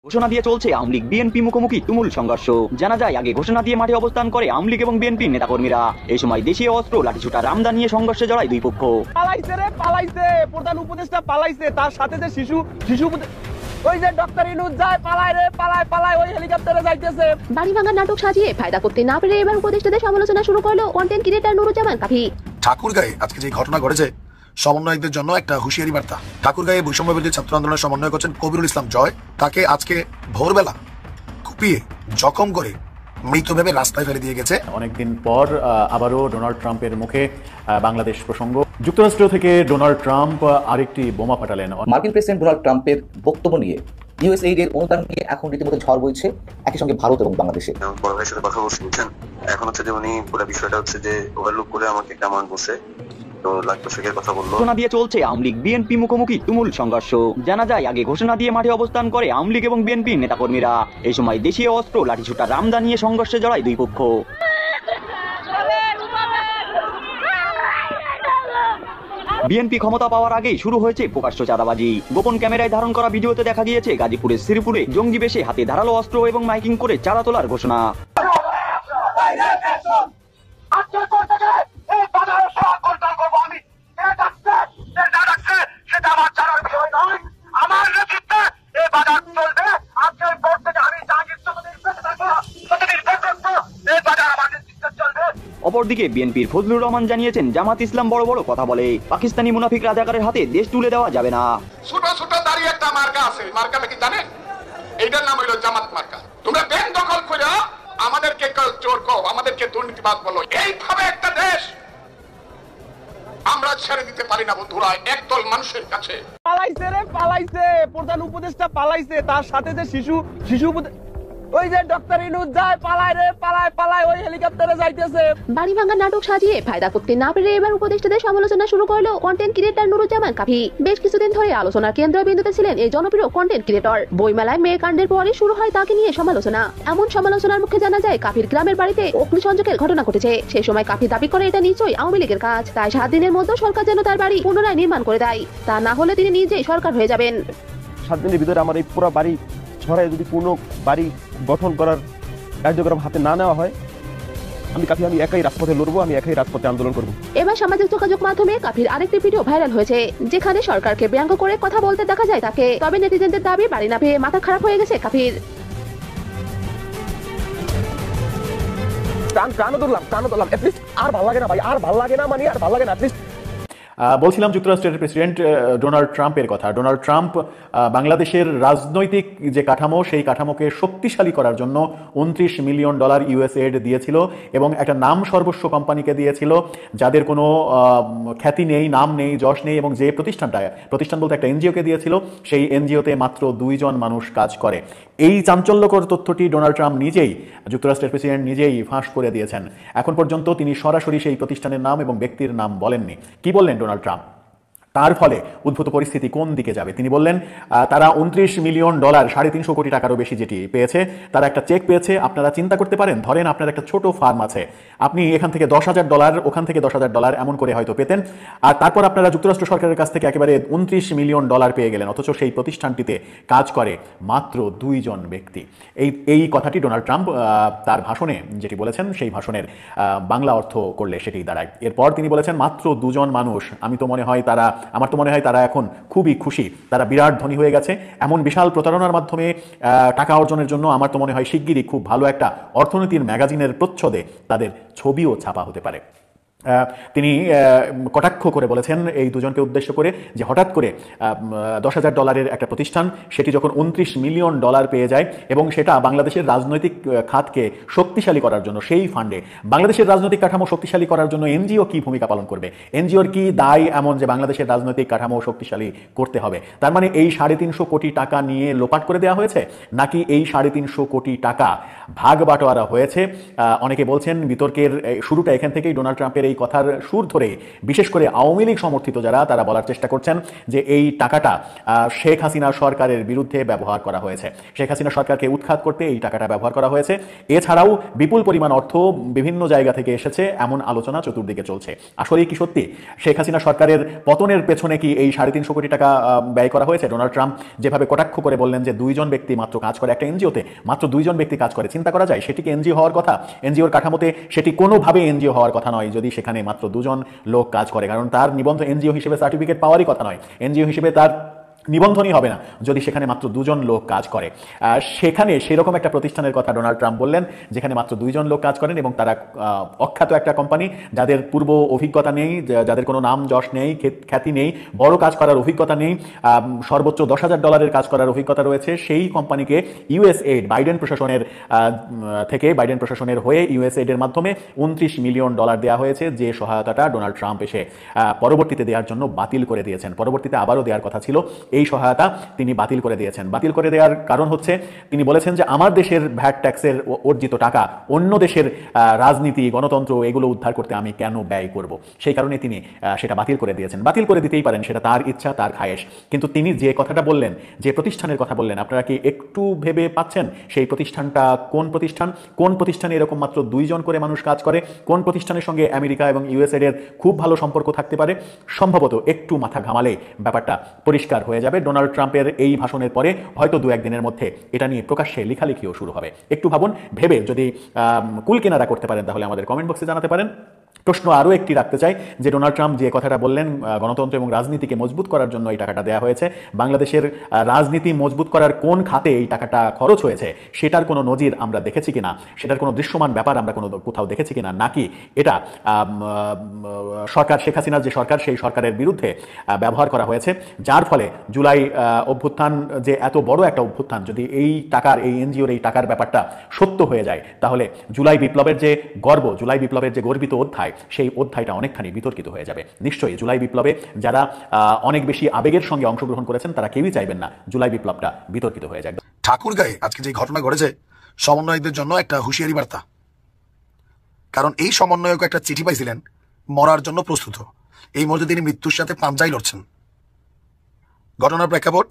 ঘোষণা দিয়ে চলছে আওয়ামী লীগ বিএনপি মুখোমুখি তুমুল সংঘর্ষ। জানা যায়, আগে ঘোষণা দিয়ে মাঠে অবস্থান করে আওয়ামী লীগ এবং বিএনপির নেতাকর্মীরা। এই সময় দেশীয় অস্ত্র লাঠিসোঁটা রামদা নিয়ে সংঘর্ষে জড়ায় দুই পক্ষ। পালাইছে প্রধান উপদেষ্টা পালাইছে, তার সাথে যে শিশু ওই যে ডক্টর ইনুজ যায়, পালায় রে পালায় ওই হেলিকপ্টারে যাইতেছে। বাড়ি ভাঙার নাটক সাজিয়ে ফায়দা করতে না পেরে এবার উপদেষ্টাদের সমালোচনা শুরু করলো কন্টেন্ট ক্রিয়েটর নুরুজ্জামান কাফি। ঠাকুরগাঁয়ে আজকে যে ঘটনা ঘটেছে, সমন্বয়কদের জন্য একটা হুঁশিয়ারি বার্তা। ঠাকুরগাঁয়ে বৈষম্য বিরোধী ছাত্র আন্দোলনের সমন্বয় করছেন কবিরুল ইসলাম জয়। তাকে আজকে ভোরবেলা কুপিয়ে জখম করে মৃত ভেবে রাস্তায় ফেলে দিয়ে গেছে। অনেকদিন পর আবারও ডোনাল্ড ট্রাম্পের মুখে বাংলাদেশ প্রসঙ্গ। যুক্তরাষ্ট্র থেকে ডোনাল্ড ট্রাম্প আরেকটি বোমা ফাটালেন। মার্কিন প্রেসিডেন্ট ডোনাল্ড ট্রাম্পের বক্তব্য নিয়ে ইউএসএইড এর অনুদান নিয়ে এখন রীতিমতো ঝড় বইছে একই সঙ্গে ভারত এবং বাংলাদেশে। বড় ভাইয়ের সাথে কথা বলছি, বুঝছেন, এখন হচ্ছে যে উনি পুরো বিষয়টা হচ্ছে যে ওভারলুক করে আমাকে একটা অ্যামাউন্ট বলছে, তো লাখ দশেকের কথা বললো। ঘোষণা দিয়ে চলছে আওয়ামী লীগ বিএনপি মুখোমুখি তুমুল সংঘর্ষ। জানা যায়, আগে ঘোষণা দিয়ে মাঠে অবস্থান করে আওয়ামী লীগ এবং বিএনপির নেতাকর্মীরা। এই সময় দেশীয় অস্ত্র লাঠিসোঁটা রামদা নিয়ে সংঘর্ষে জড়ায় দুই পক্ষ। বিএনপি ক্ষমতা পাওয়ার আগেই শুরু হয়েছে প্রকাশ্য চাঁদাবাজি। গোপন ক্যামেরায় ধারণ করা ভিডিওতে দেখা গিয়েছে গাজীপুরের শ্রীপুরে জঙ্গি বেশে হাতে ধারালো অস্ত্র এবং মাইকিং করে চাঁদা তোলার ঘোষণা। অপরদিকে বিএনপির ফজলুর রহমান জানিয়েছেন, জামাত ইসলাম বড় বড় কথা বলে, পাকিস্তানি মুনাফিক রাজাকারের হাতে দেশ তুলে দেওয়া যাবে না। ছোট ছোট দাঁড়িয়ে একটা মার্কা আছে, মার্কাটা কি জানেন? এইটার নাম হলো জামাত মার্কা। তোমরা ব্যাংক দখল করে আমাদেরকে চোর কও, আমাদেরকে দুর্নীতিবাদ বলো। এইভাবে একটা দেশ আমরা ছেড়ে দিতে পারি না বন্ধুরা, একদল মানুষের কাছে। পালাইছে প্রধান উপদেষ্টা পালাইছে, তার সাথে যে শিশু ওই যে ডক্টর ইনুজ যায়, পালায় রে পালায় ওই হেলিকপ্টারে যাইতেছে। বাড়ি ভাঙার নাটক সাজিয়ে ফায়দা করতে না পেরে এবার উপদেষ্টাদের সমালোচনা শুরু করলো কন্টেন্ট ক্রিয়েটর নুরুজ্জামান কাফি। বেশ কিছুদিন ধরে আলোচনার কেন্দ্রবিন্দুতে ছিলেন এই জনপ্রিয় কন্টেন্ট ক্রিয়েটর। বইমেলায় মেয়ে কাণ্ডের পরে শুরু হয় তাকে নিয়ে সমালোচনা। এমন সমালোচনার মুখে জানা যায়, কাফির গ্রামের বাড়িতে অগ্নিসংযোগের ঘটনা ঘটেছে। সেই সময় কাফি দাবি করে এটা নিশ্চয়ই আওয়ামী লীগের কাজ, তাই 7 দিনের মধ্যে সরকার যেন তার বাড়ি পুনরায় নির্মাণ করে দেয়, তা না হলে তিনি নিজেই সরকার হয়ে যাবেন। 7 দিনের ভিতরে আমার এই পুরো বাড়ি ছড়ায় যদি কোনো বাড়ি গঠন করার কার্যক্রম হাতে না নেওয়া হয়, আমি একাই রাজপথে লড়বো, আমি একাই রাজপথে আন্দোলন করবো। এবার সামাজিক যোগাযোগ মাধ্যমে কাফির আরেকটি ভিডিও ভাইরাল হয়েছে, যেখানে সরকারকে ব্যঙ্গ করে কথা বলতে দেখা যায় তাকে। তবে নেটিজেনদের দাবি, বাড়ি না পেয়ে মাথা খারাপ হয়ে গেছে কাফির। প্রাণ ধরলাম আর ভাল লাগে না ভাই, আর ভাল লাগে না। বলছিলাম যুক্তরাষ্ট্রের প্রেসিডেন্ট ডোনাল্ড ট্রাম্পের কথা। ডোনাল্ড ট্রাম্প বাংলাদেশের রাজনৈতিক যে কাঠামো, সেই কাঠামোকে শক্তিশালী করার জন্য $29 মিলিয়ন ইউএসএড দিয়েছিল এবং একটা নাম সর্বস্ব কোম্পানিকে দিয়েছিল, যাদের কোনো খ্যাতি নেই, নাম নেই, যশ নেই, এবং যে প্রতিষ্ঠান বলতে একটা এনজিওকে দিয়েছিল, সেই এনজিওতে মাত্র 2 জন মানুষ কাজ করে। এই চাঞ্চল্যকর তথ্যটি ডোনাল্ড ট্রাম্প নিজেই, যুক্তরাষ্ট্রের প্রেসিডেন্ট নিজেই ফাঁস করে দিয়েছেন। এখন পর্যন্ত তিনি সরাসরি সেই প্রতিষ্ঠানের নাম এবং ব্যক্তির নাম বলেননি। কি বললেন ডোনাল্ড ট্রাম্প? তার ফলে উদ্ভূত পরিস্থিতি কোন দিকে যাবে তিনি বললেন, তারা $29 মিলিয়ন, 350 কোটি টাকারও বেশি যেটি পেয়েছে, তারা একটা চেক পেয়েছে। আপনারা চিন্তা করতে পারেন, ধরেন আপনার একটা ছোট ফার্ম আছে, আপনি এখান থেকে $10,000, ওখান থেকে $10,000 এমন করে হয়তো পেতেন, আর তারপর আপনারা যুক্তরাষ্ট্র সরকারের কাছ থেকে একেবারে $29 মিলিয়ন পেয়ে গেলেন, অথচ সেই প্রতিষ্ঠানটিতে কাজ করে মাত্র 2 জন ব্যক্তি। এই কথাটি ডোনাল্ড ট্রাম্প তার ভাষণে যেটি বলেছেন, সেই ভাষণের বাংলা অর্থ করলে সেটি দাঁড়ায়। এরপর তিনি বলেছেন, মাত্র 2 জন মানুষ, আমার তো মনে হয় তারা এখন খুবই খুশি, তারা বিরাট ধনী হয়ে গেছে। এমন বিশাল প্রতারণার মাধ্যমে টাকা অর্জনের জন্য আমার তো মনে হয় শিগগিরই খুব ভালো একটা অর্থনীতির ম্যাগাজিনের প্রচ্ছদে তাদের ছবিও ছাপা হতে পারে। তিনি কটাক্ষ করে বলেছেন এই দুজনকে উদ্দেশ্য করে, যে হঠাৎ করে $10,000 একটা প্রতিষ্ঠান, সেটি যখন $29 মিলিয়ন পেয়ে যায়, এবং সেটা বাংলাদেশের রাজনৈতিক খাতকে শক্তিশালী করার জন্য, সেই ফান্ডে বাংলাদেশের রাজনৈতিক কাঠামো শক্তিশালী করার জন্য এনজিও কি ভূমিকা পালন করবে, এনজিওর কি দায় এমন যে বাংলাদেশের রাজনৈতিক কাঠামো শক্তিশালী করতে হবে? তার মানে এই 350 কোটি টাকা নিয়ে লোপাট করে দেওয়া হয়েছে, নাকি এই 350 কোটি টাকা ভাগ বাটোয়ারা হয়েছে? অনেকে বলছেন, বিতর্কের শুরুটা এখান থেকেই, ডোনাল্ড ট্রাম্পের এই কথার সুর ধরে বিশেষ করে আওয়ামী লীগ সমর্থিত যারা, তারা বলার চেষ্টা করছেন যে এই টাকাটা শেখ হাসিনা সরকারের বিরুদ্ধে ব্যবহার করা হয়েছে, শেখ হাসিনা সরকারকে উৎখাত করতে এই টাকাটা ব্যবহার করা হয়েছে। এছাড়াও বিপুল পরিমাণ অর্থ বিভিন্ন জায়গা থেকে এসেছে, এমন আলোচনা চতুর্দিকে চলছে। আসলে কি সত্যি শেখ হাসিনা সরকারের পতনের পেছনে কি এই 350 কোটি টাকা ব্যয় করা হয়েছে? ডোনাল্ড ট্রাম্প যেভাবে কটাক্ষ করে বললেন যে 2 জন ব্যক্তি মাত্র কাজ করে, একটা এনজিওতে মাত্র 2 জন ব্যক্তি কাজ করে, চিন্তা করা যায় সেটি কি এনজিও হওয়ার কথা? এনজিওর কাঠামোতে সেটি কোনোভাবে এনজিও হওয়ার কথা নয় যদি সেখানে মাত্র 2 জন লোক কাজ করে, কারণ তার নিবন্ধন এনজিও হিসেবে সার্টিফিকেট পাওয়ারই কথা নয়, এনজিও হিসেবে তার নিবন্ধনই হবে না যদি সেখানে মাত্র 2 জন লোক কাজ করে। সেখানে সেরকম একটা প্রতিষ্ঠানের কথা ডোনাল্ড ট্রাম্প বললেন যেখানে মাত্র 2 জন লোক কাজ করেন এবং তারা অখ্যাত একটা কোম্পানি, যাদের পূর্ব অভিজ্ঞতা নেই, যাদের কোনো নাম যশ নেই, খ্যাতি নেই, বড় কাজ করার অভিজ্ঞতা নেই, সর্বোচ্চ $10,000 কাজ করার অভিজ্ঞতা রয়েছে। সেই কোম্পানিকে ইউএসএইড বাইডেন প্রশাসনের হয়ে ইউএসএইডের মাধ্যমে $29 মিলিয়ন দেওয়া হয়েছে, যে সহায়তাটা ডোনাল্ড ট্রাম্প এসে পরবর্তীতে দেওয়ার জন্য বাতিল করে দিয়েছেন। পরবর্তীতে আবারও দেওয়ার কথা ছিল, এই সহায়তা তিনি বাতিল করে দিয়েছেন। বাতিল করে দেওয়ার কারণ হচ্ছে তিনি বলেছেন যে আমার দেশের ভ্যাট ট্যাক্সের অর্জিত টাকা অন্য দেশের রাজনীতি, গণতন্ত্র এগুলো উদ্ধার করতে আমি কেন ব্যয় করব, সেই কারণে তিনি সেটা বাতিল করে দিয়েছেন। বাতিল করে দিতেই পারেন, সেটা তার ইচ্ছা, তার খায়েশ, কিন্তু তিনি যে কথাটা বললেন, যে প্রতিষ্ঠানের কথা বললেন, আপনারা কি একটু ভেবে পাচ্ছেন সেই প্রতিষ্ঠানটা কোন প্রতিষ্ঠান? কোন প্রতিষ্ঠানে এরকম মাত্র 2 জন করে মানুষ কাজ করে? কোন প্রতিষ্ঠানের সঙ্গে আমেরিকা এবং ইউএসএ এর খুব ভালো সম্পর্ক থাকতে পারে? সম্ভবত একটু মাথা ঘামালে ব্যাপারটা পরিষ্কার হয়ে যাবে। ডোনাল্ড ট্রাম্পের এই ভাষণের পরে হয়তো 2-1 দিনের মধ্যে এটা নিয়ে প্রকাশ্যে লেখালেখিও শুরু হবে। একটু ভাবুন, ভেবে যদি কুল কেনারা করতে পারেন তাহলে আমাদের কমেন্ট বক্সে জানাতে পারেন। প্রশ্ন আরও একটি রাখতে চাই যে ডোনাল্ড ট্রাম্প যে কথাটা বললেন গণতন্ত্র এবং রাজনীতিকে মজবুত করার জন্য এই টাকাটা দেওয়া হয়েছে, বাংলাদেশের রাজনীতি মজবুত করার কোন খাতে এই টাকাটা খরচ হয়েছে সেটার কোনো নজির আমরা দেখেছি কিনা, সেটার কোনো দৃশ্যমান ব্যাপার আমরা কোথাও দেখেছি কিনা, নাকি এটা সরকার, শেখ হাসিনার যে সরকার, সেই সরকারের বিরুদ্ধে ব্যবহার করা হয়েছে, যার ফলে জুলাই অভ্যুত্থান যে এত বড় একটা অভ্যুত্থান, যদি এই টাকার, এই এনজিওর এই টাকার ব্যাপারটা সত্য হয়ে যায় তাহলে জুলাই বিপ্লবের যে গর্ব, জুলাই বিপ্লবের যে গর্বিত অধ্যায়, সেই অধ্যায়টা অনেকখানি বিতর্কিত হয়ে যাবে। নিশ্চয়ই জুলাই বিপ্লবে যারা অনেক বেশি আবেগের সঙ্গে অংশগ্রহণ করেছেন তারা কেউই চাইবেন না জুলাই বিপ্লবটা বিতর্কিত হয়ে যাবে। ঠাকুরগাঁয়ে আজকে যে ঘটনা ঘটেছে সমন্বয়কদের জন্য একটা হুঁশিয়ারি বার্তা, কারণ এই সমন্বয়ক একটা চিঠি পাইছিলেন মরার জন্য প্রস্তুত, এই মুহূর্তে তিনি মৃত্যুর সাথে পাঞ্জাই লড়ছেন। ঘটনার প্রেক্ষাপট,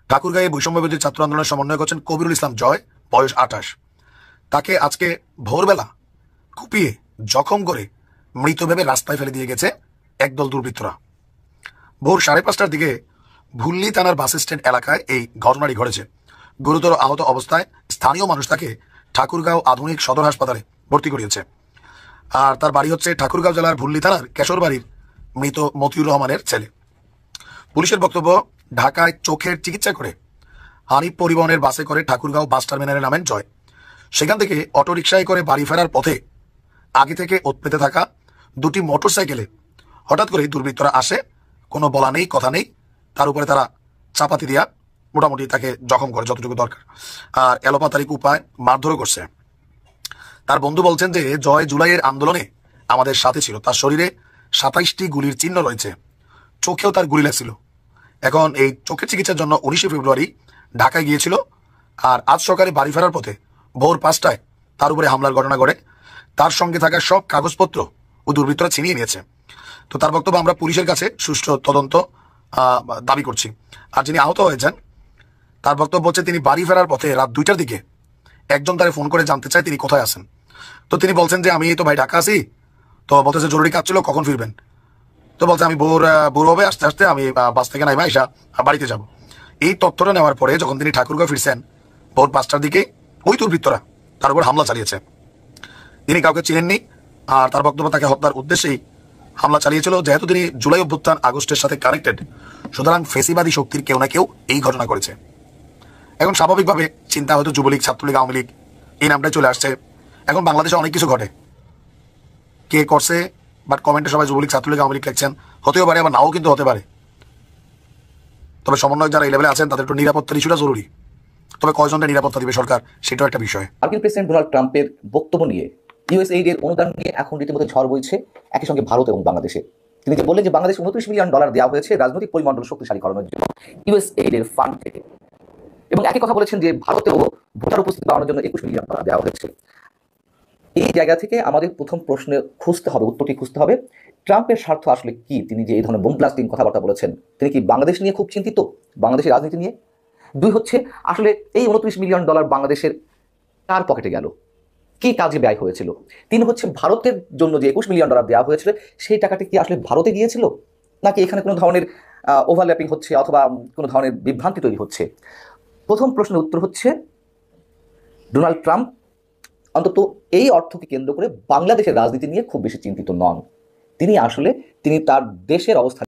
ঠাকুরগাঁয়ে বৈষম্য বিরোধী ছাত্র আন্দোলনের সমন্বয়ক হচ্ছেন কবিরুল ইসলাম জয়, বয়স 28। তাকে আজকে ভোরবেলা কুপিয়ে জখম করে মৃত ভেবে রাস্তায় ফেলে দিয়ে গেছে একদল দুর্বৃত্তরা। ভোর 5:30টার দিকে ভুল্লি থানার বাস স্ট্যান্ড এলাকায় এই ঘটনাটি ঘটেছে। গুরুতর আহত অবস্থায় স্থানীয় মানুষ তাকে ঠাকুরগাঁও আধুনিক সদর হাসপাতালে ভর্তি করিয়েছে। আর তার বাড়ি হচ্ছে ঠাকুরগাঁও জেলার ভুল্লি থানার কেশরবাড়ির মৃত মতিউর রহমানের ছেলে। পুলিশের বক্তব্য, ঢাকায় চোখের চিকিৎসা করে হানিফ পরিবহনের বাসে করে ঠাকুরগাঁও বাস টার্মিনালে নামেন জয়। সেখান থেকে অটোরিকশায় করে বাড়ি ফেরার পথে আগে থেকে ওত পেতে থাকা 2টি মোটরসাইকেলে হঠাৎ করে দুর্বৃত্তরা আসে, কোনো বলা নেই, কথা নেই, তার উপরে তারা চাপাতি দিয়া মোটামুটি তাকে জখম করে যতটুকু দরকার, আর এলোপাতারিক উপায় মারধরও করছে। তার বন্ধু বলছেন যে জয় জুলাইয়ের আন্দোলনে আমাদের সাথে ছিল, তার শরীরে 27টি গুলির চিহ্ন রয়েছে, চোখেও তার গুলি লাগছিল। এখন এই চোখের চিকিৎসার জন্য 19শে ফেব্রুয়ারি ঢাকায় গিয়েছিল, আর আজ সকালে বাড়ি ফেরার পথে ভোর 5টায় তার উপরে হামলার ঘটনা ঘটে। তার সঙ্গে থাকা সব কাগজপত্র ও দুর্বৃত্তরা ছিনিয়ে নিয়েছে। তো তার বক্তব্য, আমরা পুলিশের কাছে সুষ্ঠু তদন্ত দাবি করছি। আর যিনি আহত হয়েছেন তার বক্তব্য হচ্ছে, তিনি বাড়ি ফেরার পথে রাত 2টার দিকে একজন তারে ফোন করে জানতে চায় তিনি কোথায় আছেন। তো তিনি বলছেন যে আমি তো ভাই ঢাকা আছি, তো বলতেছে জরুরি কাজ ছিল, কখন ফিরবেন? তো বলছে আমি ভোর হবে, আস্তে আস্তে আমি বাস থেকে নাইমা এসা বাড়িতে যাব। এই তথ্যটা নেওয়ার পরে যখন তিনি ঠাকুরগাঁও ফিরছেন ভোর 5টার দিকে, ওই দুর্বৃত্তরা তার উপর হামলা চালিয়েছে। তিনি কাউকে চিনেননি, আর তার বক্তব্য তাকে হত্যার উদ্দেশ্যেই হামলা চালিয়েছিল। যেহেতু তিনি জুলাই অভ্যুত্থান আগস্টের সাথে কানেক্টেড, সুতরাং ফেসিবাদী শক্তির কেউ না কেউ এই ঘটনা করেছে। এখন স্বাভাবিকভাবে চিন্তা হয়তো যুবলীগ, ছাত্রলীগ, আওয়ামী লীগ এই নামটাই চলে আসছে। এখন বাংলাদেশে অনেক কিছু ঘটে, কে করছে, বাট কমেন্টে সবাই যুবলীগ, ছাত্রলীগ, আওয়ামী লীগ লিখছেন, হতেও পারে, আবার নাও কিন্তু হতে পারে। তবে সমন্বয়ক যারা এই লেভেলে আছেন তাদের একটু নিরাপত্তার ইস্যুটা জরুরি। তবে কয়জনের নিরাপত্তা দিবে সরকার, সেটাও একটা বিষয়। মার্কিন প্রেসিডেন্ট ডোনাল্ড ট্রাম্পের বক্তব্য নিয়ে ইউএসএইড এর অনুদান নিয়ে এখন রীতিমতো ঝড় বইছে একই সঙ্গে ভারত এবং বাংলাদেশে। তিনি যে বললেন যে বাংলাদেশ $29 মিলিয়ন দেওয়া হয়েছে রাজনৈতিক পরিমণ্ডল শক্তিশালী করানোর জন্য ইউএসএইড এর ফান্ড থেকে, এবং একই কথা বলেছেন যে ভারতেও ভোটার উপস্থিতি বাড়ানোর জন্য $21 মিলিয়ন দেওয়া হয়েছে। এই জায়গা থেকে আমাদের প্রথম প্রশ্নে উত্তরটি খুঁজতে হবে, ট্রাম্পের স্বার্থ আসলে কি? তিনি যে এই ধরনের বোম ব্লাস্টিং কথাবার্তা বলেছেন, তিনি কি বাংলাদেশ নিয়ে খুব চিন্তিত, বাংলাদেশের রাজনীতি নিয়ে? 2 হচ্ছে, আসলে এই $29 মিলিয়ন বাংলাদেশের কার পকেটে গেল, কি কাজে ব্যয় হয়েছিল? 3 হচ্ছে, ভারতের জন্য যে $21 মিলিয়ন দেওয়া হয়েছিল সেই টাকাটি কি আসলে ভারতে গিয়েছিল, নাকি এখানে কোনো ধরনের ওভারল্যাপিং হচ্ছে অথবা কোনো ধরনের বিভ্রান্তি তৈরি হচ্ছে? প্রথম প্রশ্নের উত্তর হচ্ছে, ডোনাল্ড ট্রাম্প অন্তত এই অর্থকে কেন্দ্র করে বাংলাদেশের রাজনীতি নিয়ে খুব বেশি চিন্তিত নন। তিনি তার দেশের অবস্থা